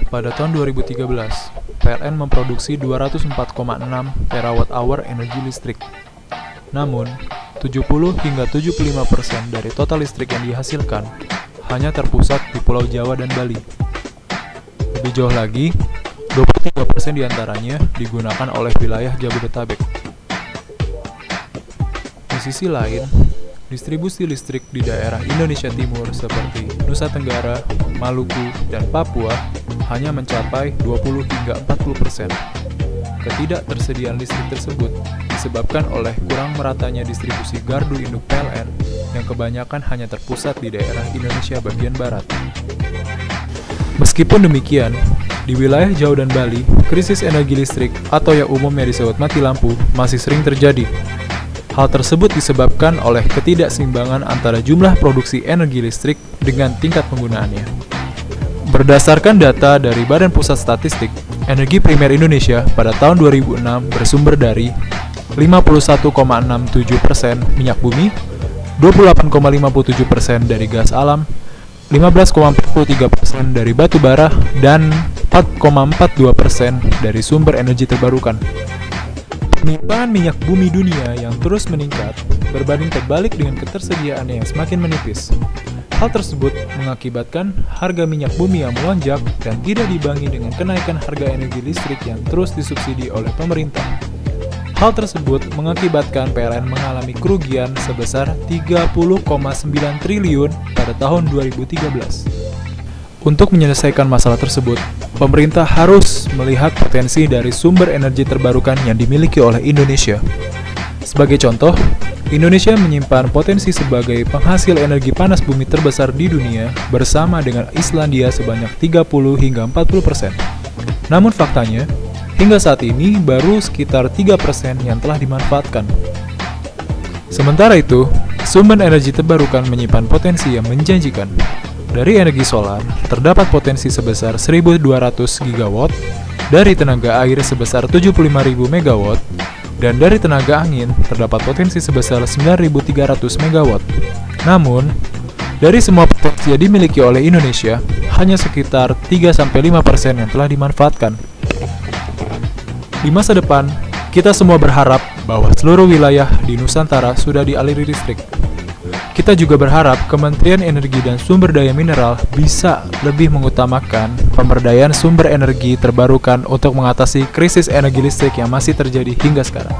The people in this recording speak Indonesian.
Pada tahun 2013, PLN memproduksi 204,6 terawatt-hour energi listrik. Namun, 70 hingga 75% dari total listrik yang dihasilkan hanya terpusat di Pulau Jawa dan Bali. Lebih jauh lagi, 23% diantaranya digunakan oleh wilayah Jabodetabek. Di sisi lain, distribusi listrik di daerah Indonesia Timur seperti Nusa Tenggara, Maluku, dan Papua hanya mencapai 20 hingga 40%. Ketidaktersediaan listrik tersebut disebabkan oleh kurang meratanya distribusi gardu induk PLN yang kebanyakan hanya terpusat di daerah Indonesia bagian barat. Meskipun demikian, di wilayah Jawa dan Bali, krisis energi listrik atau yang umumnya disebut mati lampu masih sering terjadi. Hal tersebut disebabkan oleh ketidakseimbangan antara jumlah produksi energi listrik dengan tingkat penggunaannya. Berdasarkan data dari Badan Pusat Statistik, energi primer Indonesia pada tahun 2006 bersumber dari 51,67% minyak bumi, 28,57% dari gas alam, 15,43% dari batu bara, dan 4,42% dari sumber energi terbarukan. Penyimpanan minyak bumi dunia yang terus meningkat berbanding terbalik dengan ketersediaannya yang semakin menipis. Hal tersebut mengakibatkan harga minyak bumi yang melonjak dan tidak dibarengi dengan kenaikan harga energi listrik yang terus disubsidi oleh pemerintah. Hal tersebut mengakibatkan PLN mengalami kerugian sebesar 30,9 triliun pada tahun 2013. Untuk menyelesaikan masalah tersebut, pemerintah harus melihat potensi dari sumber energi terbarukan yang dimiliki oleh Indonesia. Sebagai contoh, Indonesia menyimpan potensi sebagai penghasil energi panas bumi terbesar di dunia bersama dengan Islandia sebanyak 30 hingga 40%. Namun faktanya, hingga saat ini baru sekitar 3% yang telah dimanfaatkan. Sementara itu, sumber energi terbarukan menyimpan potensi yang menjanjikan. Dari energi solar, terdapat potensi sebesar 1.200 GW, dari tenaga air sebesar 75.000 MW, dan dari tenaga angin terdapat potensi sebesar 9.300 MW. Namun, dari semua potensi yang dimiliki oleh Indonesia, hanya sekitar 3-5% yang telah dimanfaatkan. Di masa depan, kita semua berharap bahwa seluruh wilayah di Nusantara sudah dialiri listrik. Kita juga berharap Kementerian Energi dan Sumber Daya Mineral bisa lebih mengutamakan pemberdayaan sumber energi terbarukan untuk mengatasi krisis energi listrik yang masih terjadi hingga sekarang.